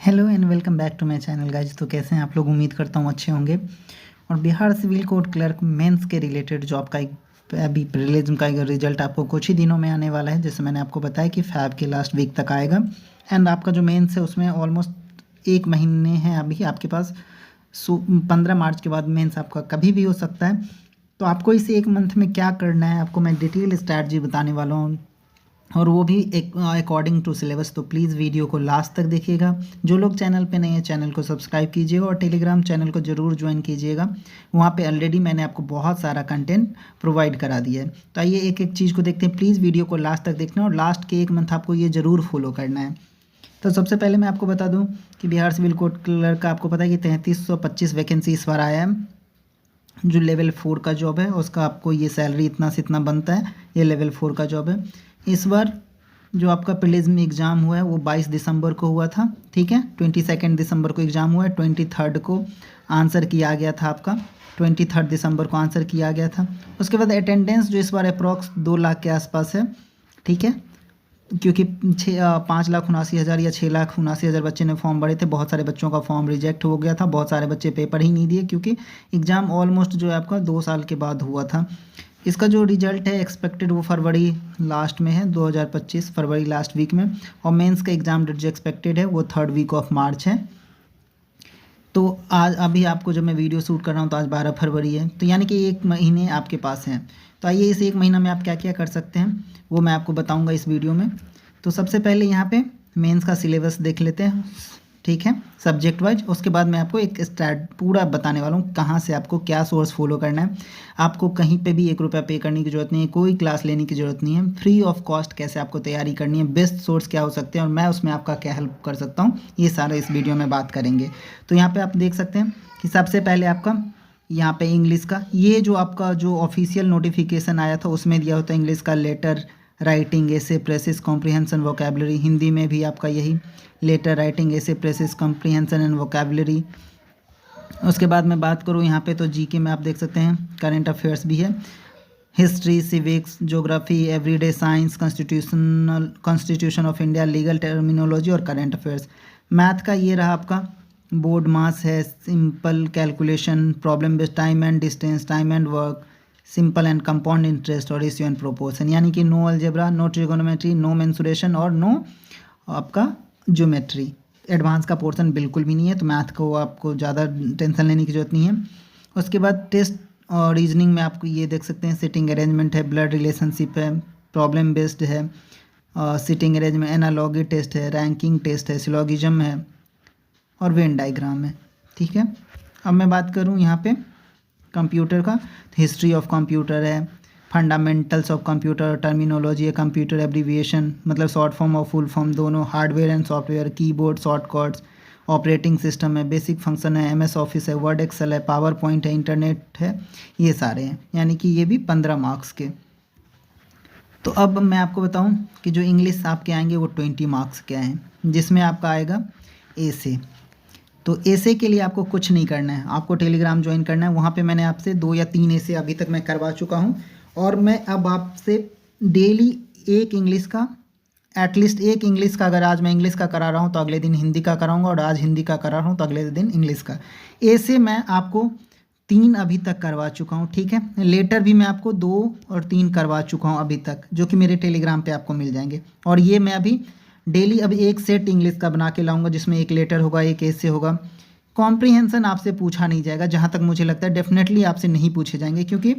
Hello and welcome back to my channel guys. तो कैसे हैं आप लोग? उम्मीद करता हूँ अच्छे होंगे। और Bihar civil court clerk mains के रिलेटेड जॉब का अभी प्रीलिम्स का एक रिजल्ट आपको कुछ ही दिनों में आने वाला है, जैसे मैंने आपको बताया कि फैब के लास्ट वीक तक आएगा। एंड आपका जो मेंस है उसमें ऑलमोस्ट 1 महीने हैं अभी आपके पास। 15 मार्च के बाद मेंस आपका कभी भी हो सकता है। तो आपको इस 1 मंथ में क्या करना है, आपको मैं डिटेल स्ट्रैटेजी बताने वाला हूँ, और वो भी एक अकॉर्डिंग टू सिलेबस। तो प्लीज़ वीडियो को लास्ट तक देखिएगा। जो लोग चैनल पे नए हैं चैनल को सब्सक्राइब कीजिएगा और टेलीग्राम चैनल को ज़रूर ज्वाइन कीजिएगा। वहाँ पे ऑलरेडी मैंने आपको बहुत सारा कंटेंट प्रोवाइड करा दिया है। तो आइए एक एक चीज़ को देखते हैं। प्लीज़ वीडियो को लास्ट तक देखना और लास्ट के 1 मंथ आपको ये ज़रूर फॉलो करना है। तो सबसे पहले मैं आपको बता दूँ कि बिहार सिविल कोड क्लर्क का आपको पता है कि 3325 वैकेंसी इस बार आया है। जो लेवल 4 का जॉब है उसका आपको ये सैलरी इतना से इतना बनता है। ये लेवल 4 का जॉब है। इस बार जो आपका प्रीलिम्स एग्ज़ाम हुआ है वो 22 दिसंबर को हुआ था, ठीक है। 22 दिसंबर को एग्ज़ाम हुआ है। 23 को आंसर किया गया था आपका। 23 दिसंबर को आंसर किया गया था। उसके बाद अटेंडेंस जो इस बार अप्रॉक्स 2 लाख के आसपास है, ठीक है। क्योंकि 5,79,000 या 6,79,000 बच्चे ने फॉर्म भरे थे। बहुत सारे बच्चों का फॉर्म रिजेक्ट हो गया था। बहुत सारे बच्चे पेपर ही नहीं दिए क्योंकि एग्ज़ाम ऑलमोस्ट जो है आपका 2 साल के बाद हुआ था। इसका जो रिजल्ट है एक्सपेक्टेड वो फरवरी लास्ट में है, 2025 फरवरी लास्ट वीक में। और मेंस का एग्ज़ाम डेट जो एक्सपेक्टेड है वो 3rd वीक ऑफ मार्च है। तो आज अभी आपको जब मैं वीडियो शूट कर रहा हूँ तो आज 12 फरवरी है, तो यानी कि 1 महीने आपके पास हैं। तो आइए इस 1 महीना में आप क्या क्या कर सकते हैं वो मैं आपको बताऊँगा इस वीडियो में। तो सबसे पहले यहाँ पे मेंस का सिलेबस देख लेते हैं, ठीक है, सब्जेक्ट वाइज। उसके बाद मैं आपको एक स्टार्ट पूरा बताने वाला हूँ कहाँ से आपको क्या सोर्स फॉलो करना है। आपको कहीं पे भी 1 रुपया पे करने की ज़रूरत नहीं है, कोई क्लास लेने की ज़रूरत नहीं है। फ्री ऑफ कॉस्ट कैसे आपको तैयारी करनी है, बेस्ट सोर्स क्या हो सकते हैं और मैं उसमें आपका क्या हेल्प कर सकता हूँ, ये सारा इस वीडियो में बात करेंगे। तो यहाँ पर आप देख सकते हैं कि सबसे पहले आपका यहाँ पे इंग्लिश का ये जो आपका जो ऑफिशियल नोटिफिकेशन आया था उसमें दिया होता है इंग्लिश का लेटर राइटिंग ऐसे प्रेसिस कॉम्प्रिहेंशन वोकेबलरी। हिंदी में भी आपका यही लेटर राइटिंग ऐसे प्रेसिस कॉम्प्रिहेंशन एंड वोकेबलरी। उसके बाद मैं बात करूँ यहाँ पे तो जीके में आप देख सकते हैं करंट अफेयर्स भी है, history, civics, geography, everyday science, constitution of India, legal terminology और करंट अफेयर्स। मैथ का ये रहा आपका बोर्ड मास है, simple calculation, problem based, time and distance, time and work, simple and compound interest और ratio and proportion. यानी कि no algebra, no trigonometry, no mensuration और नो आपका ज्योमेट्री। एडवांस का पोर्शन बिल्कुल भी नहीं है, तो मैथ को आपको ज़्यादा टेंशन लेने की ज़रूरत नहीं है। उसके बाद टेस्ट और रीजनिंग में आपको ये देख सकते हैं सिटिंग अरेंजमेंट है, ब्लड रिलेशनशिप है, प्रॉब्लम बेस्ड है, सिटिंग अरेंजमेंट, एनालॉगी टेस्ट है, रैंकिंग टेस्ट है, सिलोगिज्म है और वेन डायग्राम है, ठीक है। अब मैं बात करूँ यहाँ पे कंप्यूटर का, हिस्ट्री ऑफ कंप्यूटर है, फंडामेंटल्स ऑफ कंप्यूटर, टर्मिनोलॉजी है, कंप्यूटर एब्रीविएशन मतलब शॉर्ट फॉर्म और फुल फॉर्म दोनों, hardware and software, keyboard, shortcuts, operating system है, बेसिक फंक्शन है, एमएस ऑफिस है, वर्ड एक्सेल है, पावर पॉइंट है, इंटरनेट है, ये सारे हैं। यानी कि ये भी 15 मार्क्स के। तो अब मैं आपको बताऊं कि जो इंग्लिश आपके आएंगे वो 20 मार्क्स के आए, जिसमें आपका आएगा ऐसे। तो ऐसे के लिए आपको कुछ नहीं करना है, आपको टेलीग्राम ज्वाइन करना है। वहाँ पे मैंने आपसे 2 या 3 ऐसे अभी तक मैं करवा चुका हूँ और मैं अब आपसे डेली एक इंग्लिश का, एटलीस्ट एक इंग्लिश का, अगर आज मैं इंग्लिश का करा रहा हूँ तो अगले दिन हिंदी का कराऊंगा और आज हिंदी का करा रहा हूँ तो अगले दिन इंग्लिश का। ऐसे मैं आपको 3 अभी तक करवा चुका हूँ, ठीक है। लेटर भी मैं आपको 2 और 3 करवा चुका हूँ अभी तक, जो कि मेरे टेलीग्राम पे आपको मिल जाएंगे। और ये मैं अभी डेली अब एक सेट इंग्लिश का बना के लाऊंगा जिसमें एक लेटर होगा, एक ऐसे होगा। कॉम्प्रीहेंशन आपसे पूछा नहीं जाएगा, जहाँ तक मुझे लगता है डेफिनेटली आपसे नहीं पूछे जाएंगे, क्योंकि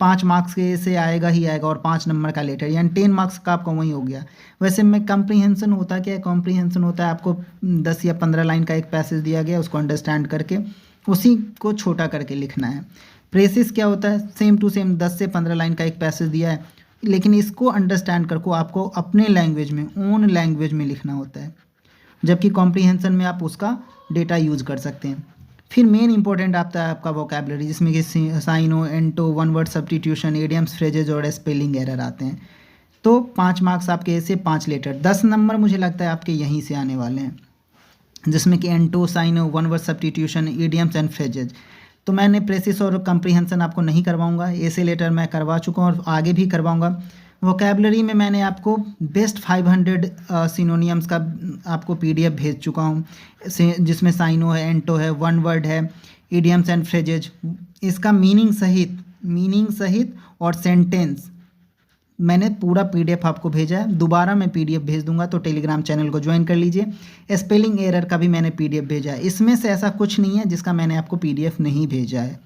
5 मार्क्स के से आएगा ही आएगा और 5 नंबर का लेटर, यानी 10 मार्क्स का आपका वही हो गया। वैसे में कॉम्प्रीहेंशन होता क्या है, कॉम्प्रीहेंशन होता है आपको 10 या 15 लाइन का एक पैसेज दिया गया, उसको अंडरस्टैंड करके उसी को छोटा करके लिखना है। प्रेसिस क्या होता है, सेम टू सेम 10 से 15 लाइन का एक पैसेज दिया है, लेकिन इसको अंडरस्टैंड करके आपको अपने लैंग्वेज में, ओन लैंग्वेज में लिखना होता है। जबकि कॉम्प्रीहेंशन में आप उसका डेटा यूज़ कर सकते हैं। फिर मेन इंपॉर्टेंट आता है आपका वोकेबलरी, जिसमें कि syno, anto, one word substitution, idioms, phrases और स्पेलिंग एरर आते हैं। तो 5 मार्क्स आपके ऐसे, 5 लेटर, 10 नंबर मुझे लगता है आपके यहीं से आने वाले हैं, जिसमें कि anto, syno, one word substitution, idioms and phrases. तो मैंने प्रेसिस और कॉम्प्रीहेंशन आपको नहीं करवाऊंगा, ऐसे लेटर मैं करवा चुका हूँ और आगे भी करवाऊंगा। वोकेबलरी में मैंने आपको बेस्ट 500 सिनोनियम्स का आपको पीडीएफ भेज चुका हूँ, जिसमें साइनो है, एंटो है, वन वर्ड है, इडियम्स एंड फ्रेजेज, इसका मीनिंग सहित और सेंटेंस मैंने पूरा पीडीएफ आपको भेजा है। दोबारा मैं पीडीएफ भेज दूंगा, तो टेलीग्राम चैनल को ज्वाइन कर लीजिए। स्पेलिंग एरर का भी मैंने पीडीएफ भेजा है। इसमें से ऐसा कुछ नहीं है जिसका मैंने आपको पीडीएफ नहीं भेजा है,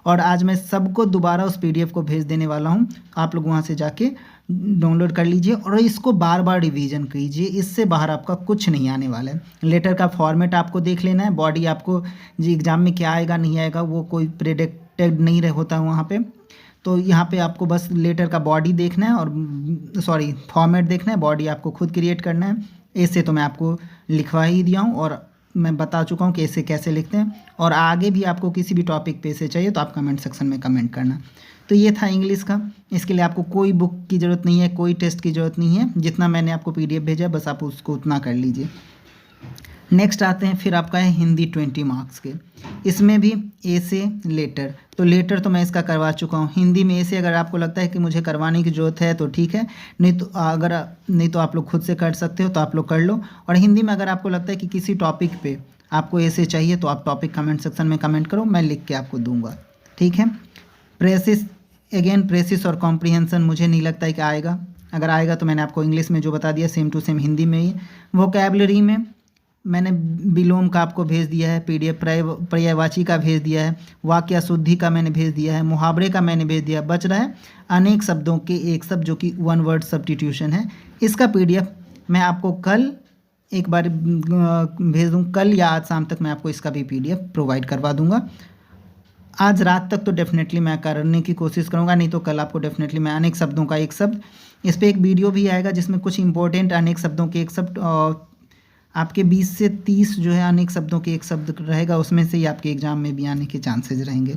और आज मैं सबको दोबारा उस पीडीएफ को भेज देने वाला हूं। आप लोग वहां से जाके डाउनलोड कर लीजिए और इसको बार बार रिवीजन कीजिए, इससे बाहर आपका कुछ नहीं आने वाला है। लेटर का फॉर्मेट आपको देख लेना है, बॉडी आपको जी एग्ज़ाम में क्या आएगा नहीं आएगा वो कोई प्रेडिक्टेड नहीं होता है वहाँ पे। तो यहाँ पे आपको बस लेटर का बॉडी देखना है और फॉर्मेट देखना है, बॉडी आपको खुद क्रिएट करना है। ऐसे तो मैं आपको लिखवा ही दिया हूँ और मैं बता चुका हूँ कि ऐसे कैसे लिखते हैं, और आगे भी आपको किसी भी टॉपिक पे ऐसे चाहिए तो आप कमेंट सेक्शन में कमेंट करना। तो ये था इंग्लिश का। इसके लिए आपको कोई बुक की ज़रूरत नहीं है, कोई टेस्ट की ज़रूरत नहीं है, जितना मैंने आपको पीडीएफ भेजा बस आप उसको उतना कर लीजिए। नेक्स्ट आते हैं फिर आपका है हिंदी 20 मार्क्स के। इसमें भी ए से लेटर, तो लेटर तो मैं इसका करवा चुका हूँ। हिंदी में ए से अगर आपको लगता है कि मुझे करवाने की ज़रूरत है तो ठीक है, नहीं तो आप लोग खुद से कर सकते हो, तो आप लोग कर लो। और हिंदी में अगर आपको लगता है कि किसी टॉपिक पे आपको ए से चाहिए तो आप टॉपिक कमेंट सेक्शन में कमेंट करो, मैं लिख के आपको दूंगा, ठीक है। प्रेसिस और कॉम्प्रीहेंशन मुझे नहीं लगता है कि आएगा, अगर आएगा तो मैंने आपको इंग्लिश में जो बता दिया सेम टू सेम हिंदी में ही। वोकैबलरी में मैंने विलोम का आपको भेज दिया है पीडीएफ, पर्यायवाची का भेज दिया है, वाक्य शुद्धि का मैंने भेज दिया है, मुहावरे का मैंने भेज दिया। बच रहा है अनेक शब्दों के एक शब्द जो कि वन वर्ड सब्स्टिट्यूशन है। इसका पीडीएफ मैं आपको कल एक बार भेज दूँ, कल या आज शाम तक मैं आपको इसका भी पीडीएफ प्रोवाइड करवा दूंगा। आज रात तक तो डेफिनेटली मैं करने की कोशिश करूंगा, नहीं तो कल आपको डेफिनेटली मैं अनेक शब्दों का एक शब्द, इस पर एक वीडियो भी आएगा जिसमें कुछ इंपॉर्टेंट अनेक शब्दों के एक शब्द आपके 20 से 30 जो है अनेक शब्दों के एक शब्द रहेगा, उसमें से ही आपके एग्जाम में भी आने के चांसेस रहेंगे।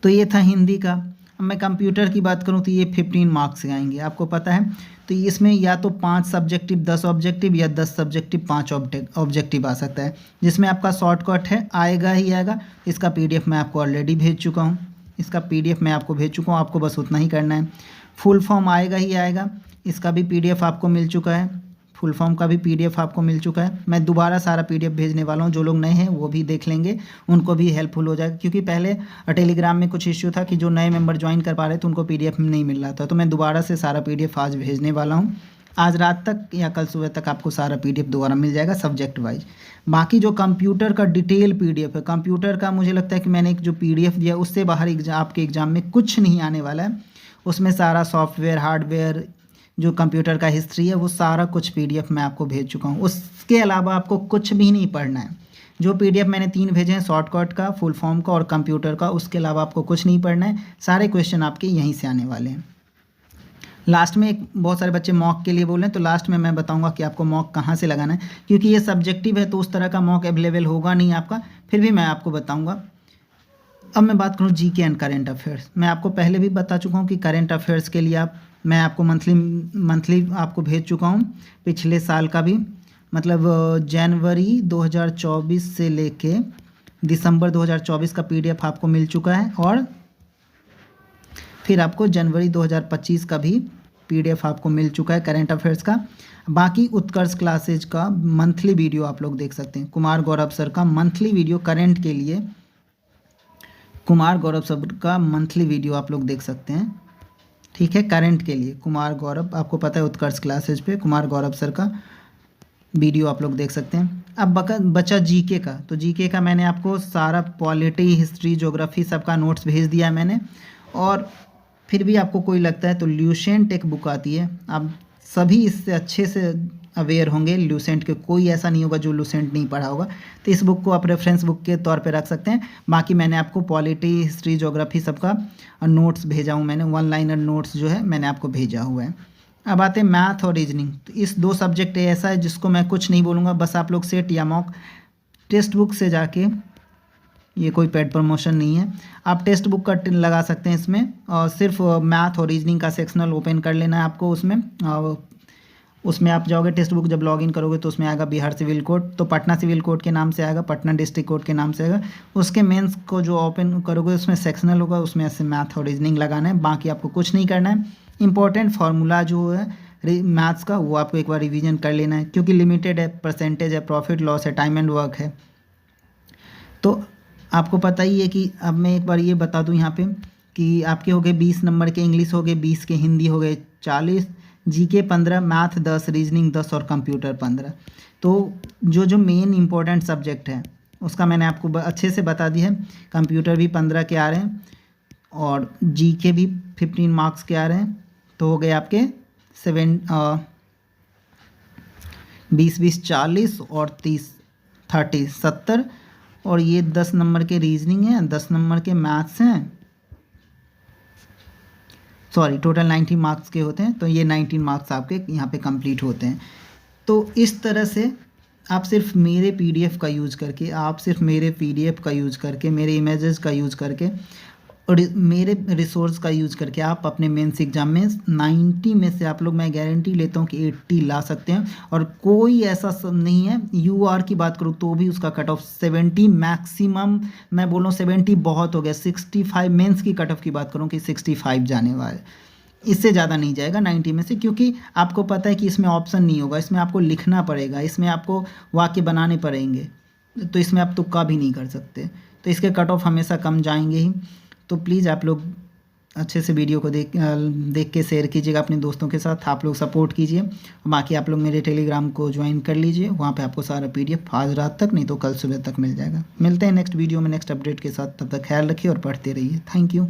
तो ये था हिंदी का। अब मैं कंप्यूटर की बात करूं तो ये 15 मार्क्स से आएंगे, आपको पता है। तो इसमें या तो 5 सब्जेक्टिव 10 ऑब्जेक्टिव या 10 सब्जेक्टिव 5 ऑब्जेक्टिव आ सकता है, जिसमें आपका शॉर्टकट है आएगा ही आएगा। इसका पीडीएफ मैं आपको ऑलरेडी भेज चुका हूँ, आपको बस उतना ही करना है। फुल फॉर्म आएगा ही आएगा, इसका भी पीडीएफ आपको मिल चुका है, फुल फॉर्म का भी पीडीएफ आपको मिल चुका है। मैं दोबारा सारा पीडीएफ भेजने वाला हूँ, जो लोग नए हैं वो भी देख लेंगे, उनको भी हेल्पफुल हो जाएगा। क्योंकि पहले टेलीग्राम में कुछ इश्यू था कि जो नए मेंबर ज्वाइन कर पा रहे थे उनको पीडीएफ नहीं मिल रहा था, तो मैं दोबारा से सारा पीडीएफ आज भेजने वाला हूँ। आज रात तक या कल सुबह तक आपको सारा पीडीएफ दोबारा मिल जाएगा सब्जेक्ट वाइज। बाकी जो कंप्यूटर का डिटेल पीडीएफ है, कंप्यूटर का मुझे लगता है कि मैंने एक जो पीडीएफ दिया उससे बाहर आपके एग्जाम में कुछ नहीं आने वाला है। उसमें सारा सॉफ्टवेयर हार्डवेयर जो कंप्यूटर का हिस्ट्री है वो सारा कुछ पीडीएफ मैं आपको भेज चुका हूँ। उसके अलावा आपको कुछ भी नहीं पढ़ना है। जो पीडीएफ मैंने 3 भेजे हैं, शॉर्टकट का, फुल फॉर्म का और कंप्यूटर का, उसके अलावा आपको कुछ नहीं पढ़ना है। सारे क्वेश्चन आपके यहीं से आने वाले हैं। लास्ट में बहुत सारे बच्चे मॉक के लिए बोल रहे हैं, तो लास्ट में मैं बताऊंगा कि आपको मॉक कहाँ से लगाना है, क्योंकि ये सब्जेक्टिव है तो उस तरह का मॉक अवेलेबल होगा नहीं आपका, फिर भी मैं आपको बताऊँगा। अब मैं बात करूँ जीके एंड करेंट अफेयर्स। मैं आपको पहले भी बता चुका हूँ कि करेंट अफेयर्स के लिए मैं आपको मंथली आपको भेज चुका हूँ, पिछले साल का भी, मतलब जनवरी 2024 से लेके दिसंबर 2024 का पीडीएफ आपको मिल चुका है, और फिर आपको जनवरी 2025 का भी पीडीएफ आपको मिल चुका है करेंट अफेयर्स का। बाकी उत्कर्ष क्लासेज का मंथली वीडियो आप लोग देख सकते हैं। कुमार गौरव सर का मंथली वीडियो करेंट के लिए, कुमार गौरव सर का मंथली वीडियो आप लोग देख सकते हैं, ठीक है। करंट के लिए कुमार गौरव, आपको पता है उत्कर्ष क्लासेज पे कुमार गौरव सर का वीडियो आप लोग देख सकते हैं। अब बचा जीके का, तो जीके का मैंने आपको सारा पॉलिटी हिस्ट्री ज्योग्राफी सबका नोट्स भेज दिया है मैंने। और फिर भी आपको कोई लगता है तो ल्यूसेंट एक बुक आती है, आप सभी इससे अच्छे से अवेयर होंगे। ल्यूसेंट के कोई ऐसा नहीं होगा जो ल्यूसेंट नहीं पढ़ा होगा, तो इस बुक को आप रेफरेंस बुक के तौर पे रख सकते हैं। बाकी मैंने आपको पॉलिटी हिस्ट्री ज्योग्राफी सबका नोट्स भेजा हूँ मैंने, 1 लाइनर नोट्स जो है मैंने आपको भेजा हुआ है। अब आते हैं मैथ और रीजनिंग। तो इस 2 सब्जेक्ट ऐसा है जिसको मैं कुछ नहीं बोलूँगा, बस आप लोग सेट या मॉक टेक्स्ट बुक से जाके, ये कोई पेड प्रमोशन नहीं है, आप टेक्स्ट बुक का लगा सकते हैं इसमें, और सिर्फ मैथ और रीजनिंग का सेक्शनल ओपन कर लेना है आपको। उसमें आप जाओगे, टेक्स्ट बुक जब लॉगिन करोगे तो उसमें आएगा बिहार सिविल कोड, तो पटना सिविल कोड के नाम से आएगा, पटना डिस्ट्रिक्ट कोड के नाम से आएगा। उसके मेंस को जो ओपन करोगे उसमें सेक्शनल होगा, उसमें ऐसे मैथ और रीजनिंग लगाना है, बाकी आपको कुछ नहीं करना है। इम्पोर्टेंट फार्मूला जो है मैथ्स का वो आपको एक बार रिवीजन कर लेना है, क्योंकि लिमिटेड है, परसेंटेज है, प्रॉफिट लॉस है, टाइम एंड वर्क है। तो आपको पता ही है कि अब मैं एक बार ये बता दूं यहाँ पे कि आपके हो गए 20 नंबर के, इंग्लिश हो गए 20 के, हिंदी हो गए 40, जीके 15, मैथ 10, रीजनिंग 10 और कंप्यूटर 15। तो जो मेन इंपॉर्टेंट सब्जेक्ट है उसका मैंने आपको अच्छे से बता दिया है। कंप्यूटर भी 15 के आ रहे हैं और जीके भी 15 मार्क्स के आ रहे हैं। तो हो गए आपके 20 40 और 30 30 70, और ये 10 नंबर के रीजनिंग हैं, 10 नंबर के मैथ्स हैं, सॉरी टोटल 19 मार्क्स के होते हैं। तो ये 19 मार्क्स आपके यहाँ पे कंप्लीट होते हैं। तो इस तरह से आप सिर्फ मेरे पीडीएफ का यूज़ करके, मेरे इमेजेस का यूज़ करके और मेरे रिसोर्स का यूज़ करके आप अपने मेंस एग्ज़ाम में 90 में से आप लोग, मैं गारंटी लेता हूँ कि 80 ला सकते हैं। और कोई ऐसा सब नहीं है, यूआर की बात करूँ तो भी उसका कट ऑफ 70 मैक्सिमम, मैं बोल रहा हूँ 70 बहुत हो गया, 65 मेंस की कट ऑफ की बात करूँ कि 65 जाने वाले, इससे ज़्यादा नहीं जाएगा 90 में से, क्योंकि आपको पता है कि इसमें ऑप्शन नहीं होगा, इसमें आपको लिखना पड़ेगा, इसमें आपको वाक्य बनाने पड़ेंगे, तो इसमें आप तुक्का भी नहीं कर सकते। तो इसके कट ऑफ हमेशा कम जाएंगे ही। तो प्लीज़ आप लोग अच्छे से वीडियो को देख के शेयर कीजिएगा अपने दोस्तों के साथ, आप लोग सपोर्ट कीजिए। बाकी आप लोग मेरे टेलीग्राम को ज्वाइन कर लीजिए, वहाँ पे आपको सारा पीडीएफ आज रात तक नहीं तो कल सुबह तक मिल जाएगा। मिलते हैं नेक्स्ट वीडियो में नेक्स्ट अपडेट के साथ, तब तक ख्याल रखिए और पढ़ते रहिए। Thank you.